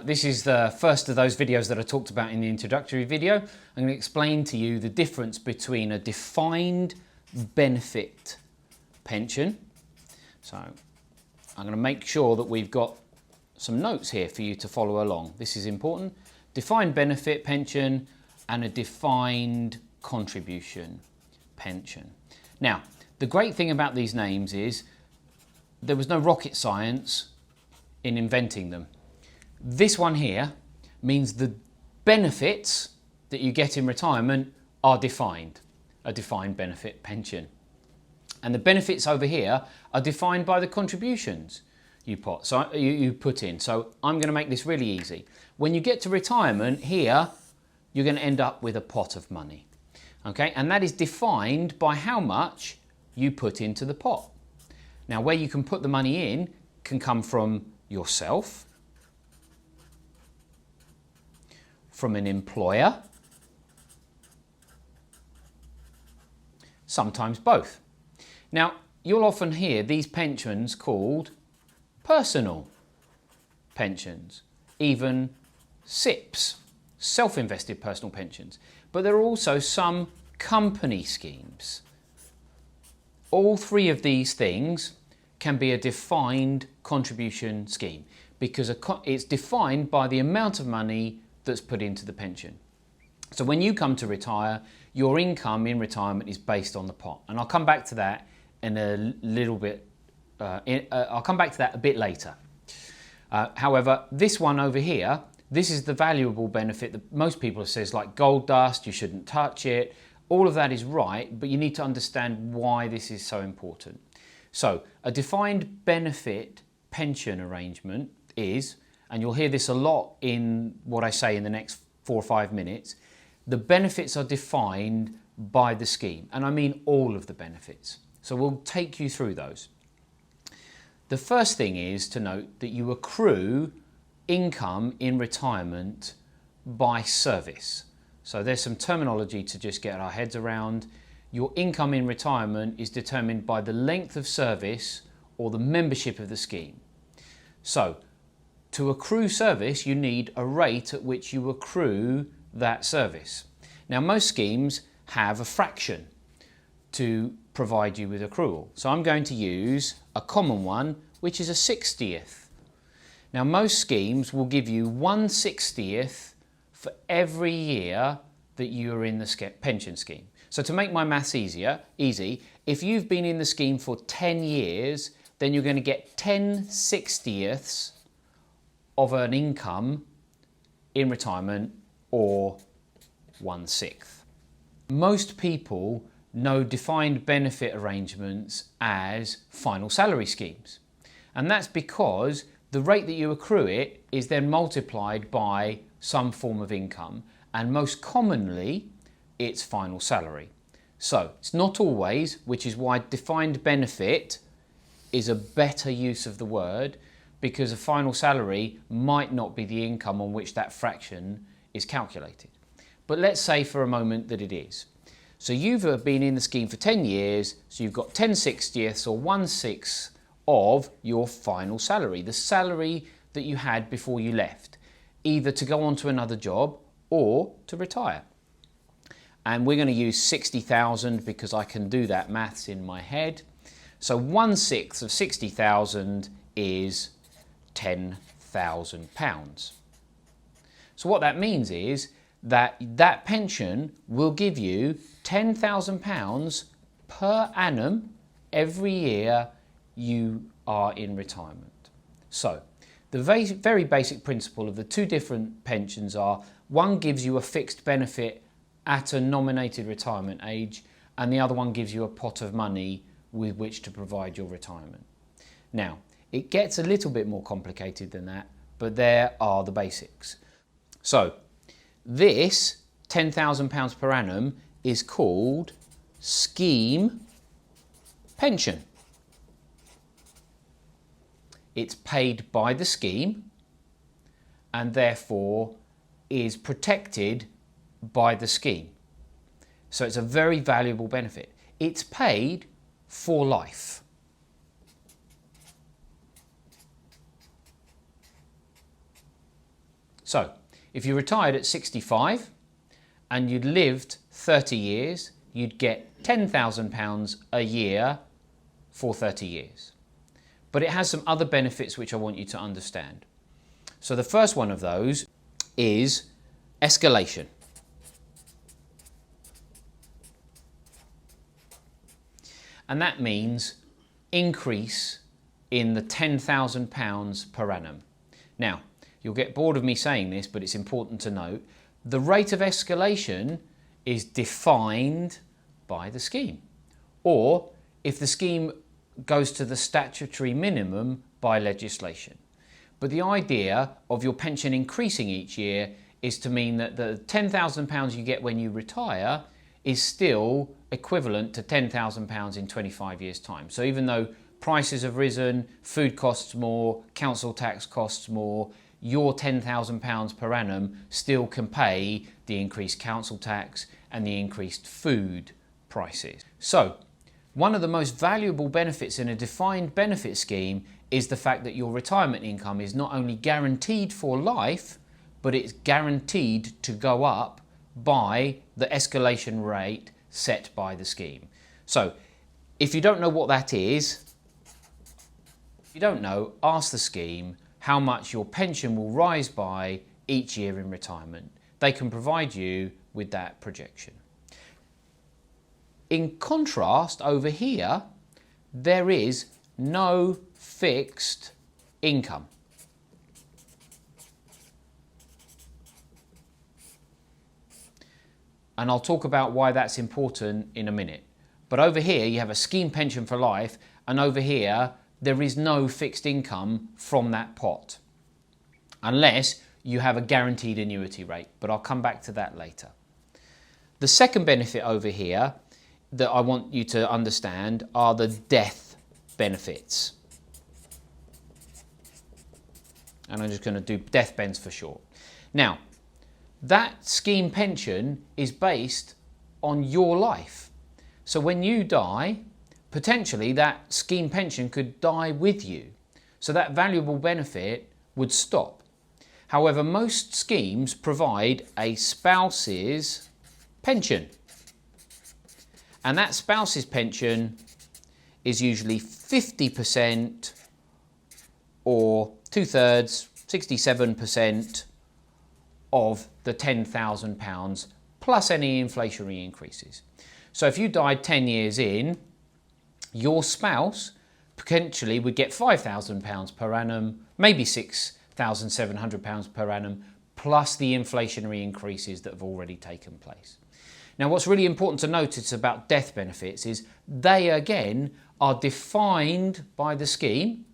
This is the first of those videos that I talked about in the introductory video. I'm going to explain to you the difference between a defined benefit pension. So I'm going to make sure that we've got some notes here for you to follow along. This is important. Defined benefit pension and a defined contribution pension. Now, the great thing about these names is there was no rocket science in inventing them. This one here means the benefits that you get in retirement are defined, a defined benefit pension. And the benefits over here are defined by the contributions you put in. So I'm going to make this really easy. When you get to retirement here, you're going to end up with a pot of money. Okay, and that is defined by how much you put into the pot. Now, where you can put the money in can come from yourself, from an employer, sometimes both. Now, you'll often hear these pensions called personal pensions, even SIPs, self-invested personal pensions. But there are also some company schemes. All three of these things can be a defined contribution scheme because it's defined by the amount of money that's put into the pension. So when you come to retire, your income in retirement is based on the pot. And I'll come back to that in a little bit, I'll come back to that a bit later. However, this one over here, this is the valuable benefit that most people say is like gold dust, you shouldn't touch it. All of that is right, but you need to understand why this is so important. So a defined benefit pension arrangement is, and you'll hear this a lot in what I say in the next 4 or 5 minutes, the benefits are defined by the scheme, and I mean all of the benefits. So we'll take you through those. The first thing is to note that you accrue income in retirement by service. So there's some terminology to just get our heads around. Your income in retirement is determined by the length of service or the membership of the scheme. So to accrue service, you need a rate at which you accrue that service. Now, most schemes have a fraction to provide you with accrual. So I'm going to use a common one, which is a 60th. Now, most schemes will give you 1/60th for every year that you are in the pension scheme. So to make my maths easy, if you've been in the scheme for 10 years, then you're going to get 10/60ths of an income in retirement, or 1/6. Most people know defined benefit arrangements as final salary schemes. And that's because the rate that you accrue it is then multiplied by some form of income, and most commonly it's final salary. So it's not always, which is why defined benefit is a better use of the word, because a final salary might not be the income on which that fraction is calculated. But let's say for a moment that it is. So you've been in the scheme for 10 years, so you've got 10/60ths or 1/6 of your final salary, the salary that you had before you left, either to go on to another job or to retire. And we're going to use 60,000 because I can do that maths in my head. So 1/6 of 60,000 is £10,000. So what that means is that that pension will give you £10,000 per annum every year you are in retirement. So the very basic principle of the two different pensions are, one gives you a fixed benefit at a nominated retirement age, and the other one gives you a pot of money with which to provide your retirement. Now, it gets a little bit more complicated than that, but there are the basics. So this £10,000 per annum is called scheme pension. It's paid by the scheme and therefore is protected by the scheme. So it's a very valuable benefit. It's paid for life. So if you retired at 65 and you'd lived 30 years, you'd get £10,000 a year for 30 years. But it has some other benefits which I want you to understand. So the first one of those is escalation. And that means increase in the £10,000 per annum. Now, you'll get bored of me saying this, but it's important to note, the rate of escalation is defined by the scheme. Or if the scheme goes to the statutory minimum by legislation. But the idea of your pension increasing each year is to mean that the £10,000 you get when you retire is still equivalent to £10,000 in 25 years' time. So even though prices have risen, food costs more, council tax costs more, your £10,000 per annum still can pay the increased council tax and the increased food prices. So one of the most valuable benefits in a defined benefit scheme is the fact that your retirement income is not only guaranteed for life, but it's guaranteed to go up by the escalation rate set by the scheme. So if you don't know what that is, if you don't know, ask the scheme how much your pension will rise by each year in retirement. They can provide you with that projection. In contrast, over here, there is no fixed income. And I'll talk about why that's important in a minute. But over here, you have a scheme pension for life, and over here, there is no fixed income from that pot, unless you have a guaranteed annuity rate. But I'll come back to that later. The second benefit over here that I want you to understand are the death benefits. And I'm just going to do death bens for short. Now, that scheme pension is based on your life. So when you die, potentially that scheme pension could die with you. So that valuable benefit would stop. However, most schemes provide a spouse's pension. And that spouse's pension is usually 50% or 2/3, 67% of the £10,000 plus any inflationary increases. So if you died 10 years in, your spouse potentially would get £5,000 per annum, maybe £6,700 per annum, plus the inflationary increases that have already taken place. Now, what's really important to notice about death benefits is they, again, are defined by the scheme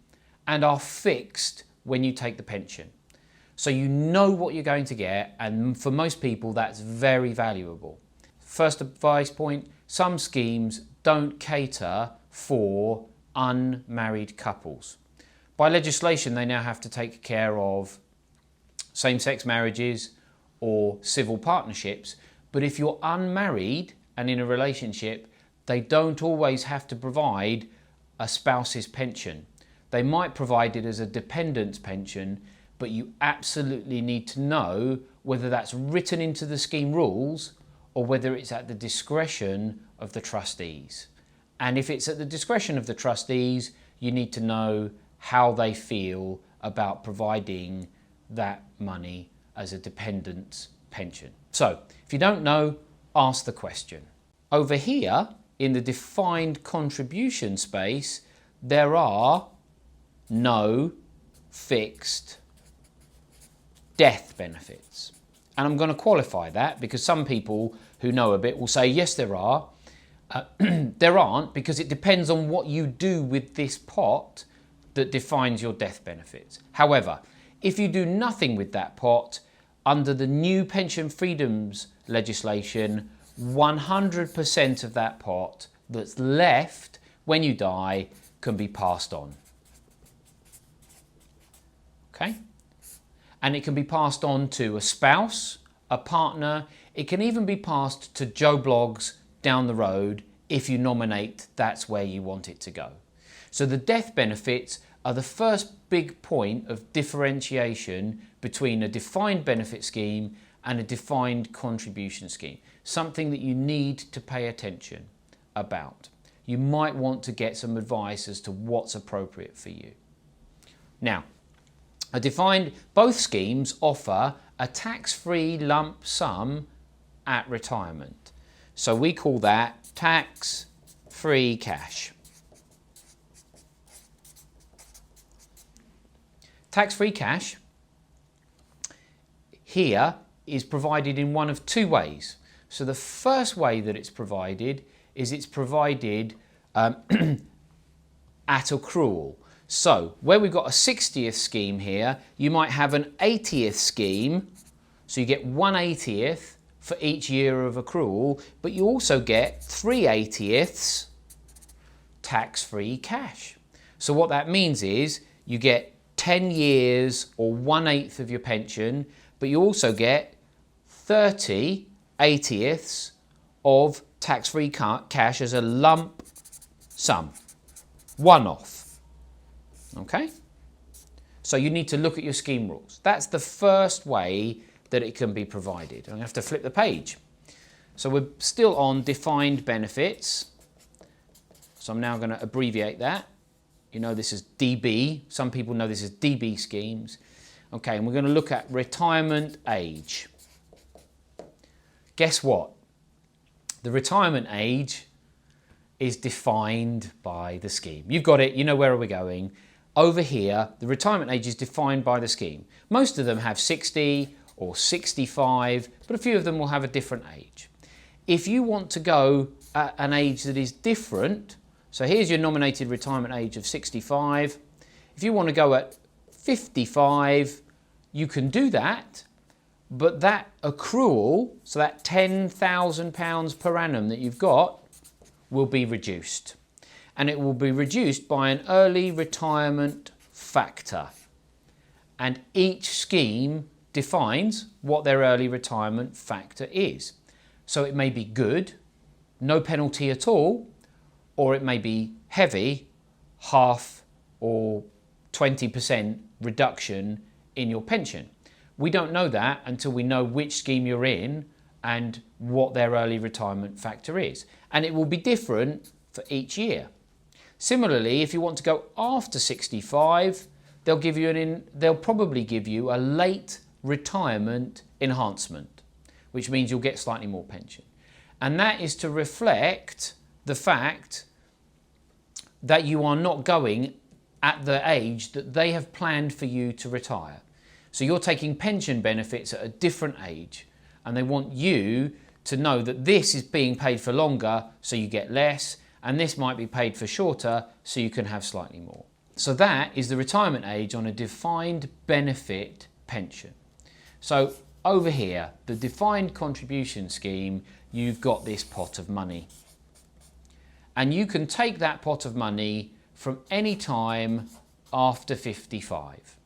and are fixed when you take the pension. So you know what you're going to get, and for most people, that's very valuable. First advice point, some schemes don't cater for unmarried couples. By legislation, they now have to take care of same-sex marriages or civil partnerships. But if you're unmarried and in a relationship, they don't always have to provide a spouse's pension. They might provide it as a dependent's pension, but you absolutely need to know whether that's written into the scheme rules or whether it's at the discretion of the trustees. And if it's at the discretion of the trustees, you need to know how they feel about providing that money as a dependent's pension. So, if you don't know, ask the question. Over here, in the defined contribution space, there are no fixed death benefits. And I'm going to qualify that because some people who know a bit will say, yes, there are. There aren't, because it depends on what you do with this pot that defines your death benefits. However, if you do nothing with that pot, under the new pension freedoms legislation, 100% of that pot that's left when you die can be passed on. Okay? And it can be passed on to a spouse, a partner. It can even be passed to Joe Bloggs down the road if you nominate that's where you want it to go. So the death benefits are the first big point of differentiation between a defined benefit scheme and a defined contribution scheme. Something that you need to pay attention about. You might want to get some advice as to what's appropriate for you. Now, both schemes offer a tax-free lump sum at retirement. So we call that tax-free cash. Tax-free cash here is provided in one of two ways. So the first way that it's provided is it's provided at accrual. So where we've got a 60th scheme here, you might have an 80th scheme. So you get 1/80th for each year of accrual, but you also get 3/80ths tax-free cash. So what that means is you get 10 years or 1/8 of your pension, but you also get 30/80ths of tax-free cash as a lump sum, one-off. Okay? So you need to look at your scheme rules. That's the first way that it can be provided. I'm going to have to flip the page. So we're still on defined benefits. So I'm now going to abbreviate that. You know this is DB. Some people know this as DB schemes. Okay, and we're going to look at retirement age. Guess what? The retirement age is defined by the scheme. You've got it, you know where we're going. Over here, the retirement age is defined by the scheme. Most of them have 60 or 65, but a few of them will have a different age. If you want to go at an age that is different, so here's your nominated retirement age of 65. If you want to go at 55, you can do that, but that accrual, so that £10,000 per annum that you've got, will be reduced. And it will be reduced by an early retirement factor. And each scheme defines what their early retirement factor is. So it may be good, no penalty at all, or it may be heavy, half or 20% reduction in your pension. We don't know that until we know which scheme you're in and what their early retirement factor is. And it will be different for each year. Similarly, if you want to go after 65, they'll probably give you a late retirement enhancement, which means you'll get slightly more pension. And that is to reflect the fact that you are not going at the age that they have planned for you to retire. So you're taking pension benefits at a different age, and they want you to know that this is being paid for longer, so you get less, and this might be paid for shorter, so you can have slightly more. So that is the retirement age on a defined benefit pension. So over here, the defined contribution scheme, you've got this pot of money. And you can take that pot of money from any time after 55.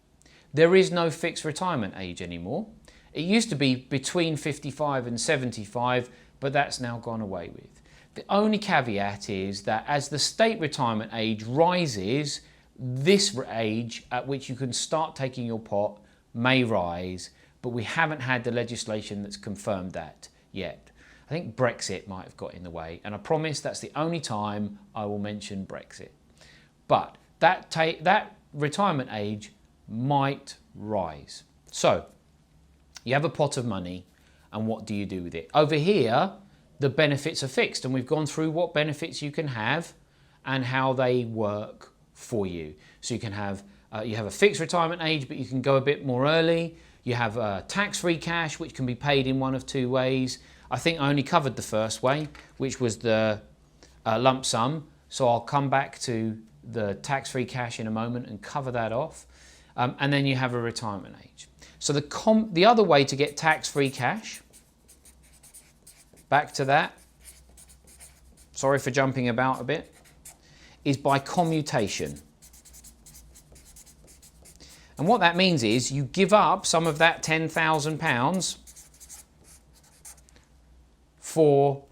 There is no fixed retirement age anymore. It used to be between 55 and 75, but that's now gone away with. The only caveat is that as the state retirement age rises, this age at which you can start taking your pot may rise, but we haven't had the legislation that's confirmed that yet. I think Brexit might have got in the way, and I promise that's the only time I will mention Brexit. But that retirement age might rise. So you have a pot of money, and what do you do with it? Over here, the benefits are fixed, and we've gone through what benefits you can have and how they work for you. So you can have you have a fixed retirement age, but you can go a bit more early. You have tax-free cash, which can be paid in one of two ways. I think I only covered the first way, which was the lump sum. So I'll come back to the tax-free cash in a moment and cover that off. And then you have a retirement age. So the other way to get tax-free cash, back to that, sorry for jumping about a bit, is by commutation. And what that means is you give up some of that £10,000 for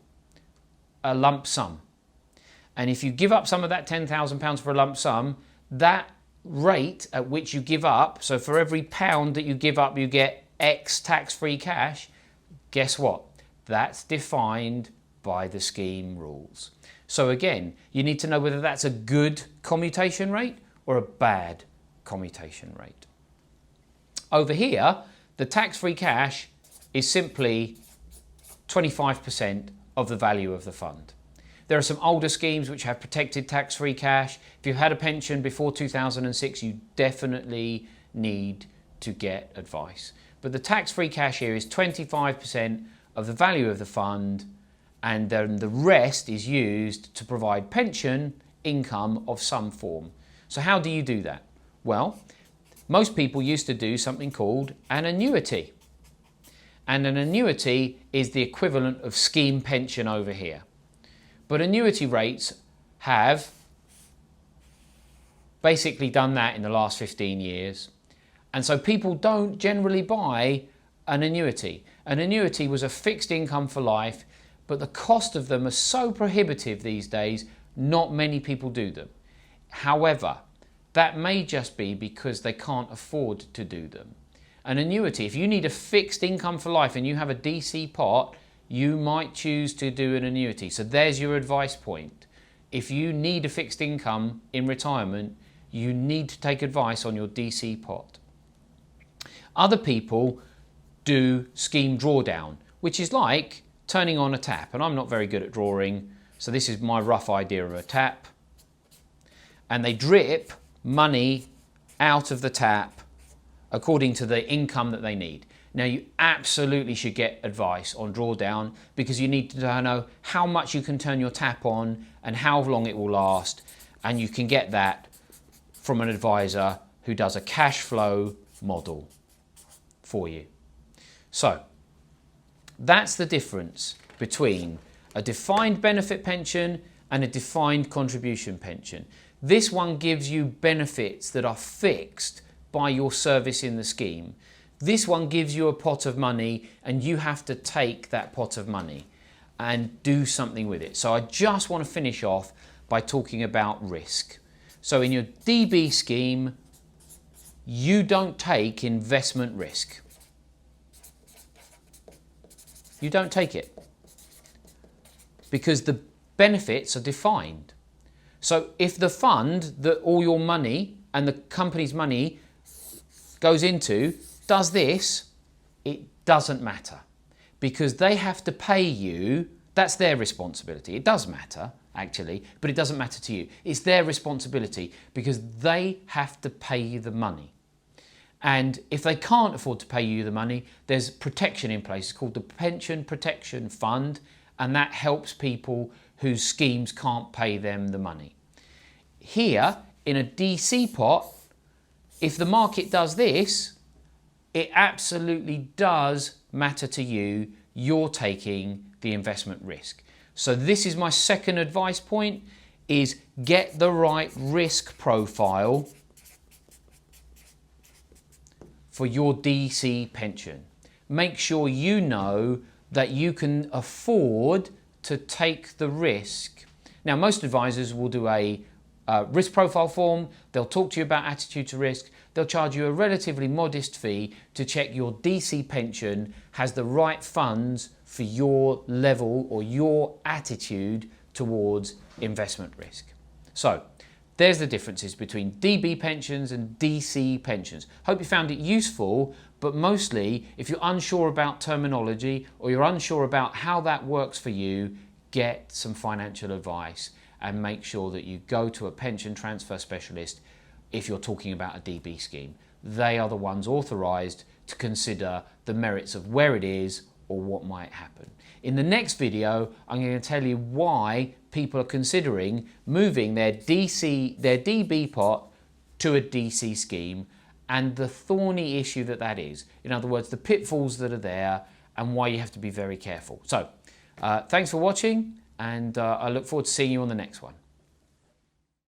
a lump sum. And if you give up some of that £10,000 for a lump sum, that rate at which you give up, so for every pound that you give up, you get X tax-free cash, guess what? That's defined by the scheme rules. So again, you need to know whether that's a good commutation rate or a bad commutation rate. Over here, the tax-free cash is simply 25% of the value of the fund. There are some older schemes which have protected tax-free cash. If you've had a pension before 2006, you definitely need to get advice. But the tax-free cash here is 25% of the value of the fund, and then the rest is used to provide pension income of some form. So how do you do that? Well, most people used to do something called an annuity. And an annuity is the equivalent of scheme pension over here. But annuity rates have basically done that in the last 15 years. And so people don't generally buy an annuity. An annuity was a fixed income for life, but the cost of them are so prohibitive these days, not many people do them. However, that may just be because they can't afford to do them. An annuity, if you need a fixed income for life and you have a DC pot, you might choose to do an annuity. So there's your advice point. If you need a fixed income in retirement, you need to take advice on your DC pot. Other people do scheme drawdown, which is like turning on a tap. And I'm not very good at drawing, so this is my rough idea of a tap. And they drip money out of the tap according to the income that they need. Now, you absolutely should get advice on drawdown because you need to know how much you can turn your tap on and how long it will last. And you can get that from an advisor who does a cash flow model for you. So that's the difference between a defined benefit pension and a defined contribution pension. This one gives you benefits that are fixed by your service in the scheme. This one gives you a pot of money and you have to take that pot of money and do something with it. So I just want to finish off by talking about risk. So in your DB scheme, you don't take investment risk. You don't take it because the benefits are defined. So if the fund that all your money and the company's money goes into does this, it doesn't matter because they have to pay you. That's their responsibility. It does matter actually, but it doesn't matter to you. It's their responsibility because they have to pay you the money. And if they can't afford to pay you the money, there's protection in place. It's called the Pension Protection Fund, and that helps people whose schemes can't pay them the money. Here, in a DC pot, if the market does this, it absolutely does matter to you. You're taking the investment risk. So this is my second advice point, is get the right risk profile for your DC pension. Make sure you know that you can afford to take the risk. Now, most advisors will do a risk profile form. They'll talk to you about attitude to risk. They'll charge you a relatively modest fee to check your DC pension has the right funds for your level or your attitude towards investment risk. So there's the differences between DB pensions and DC pensions. Hope you found it useful, but mostly if you're unsure about terminology or you're unsure about how that works for you, get some financial advice and make sure that you go to a pension transfer specialist if you're talking about a DB scheme. They are the ones authorised to consider the merits of where it is or what might happen. In the next video, I'm going to tell you why people are considering moving their DB pot to a DC scheme and the thorny issue that is. In other words, the pitfalls that are there and why you have to be very careful. So, thanks for watching, and I look forward to seeing you on the next one.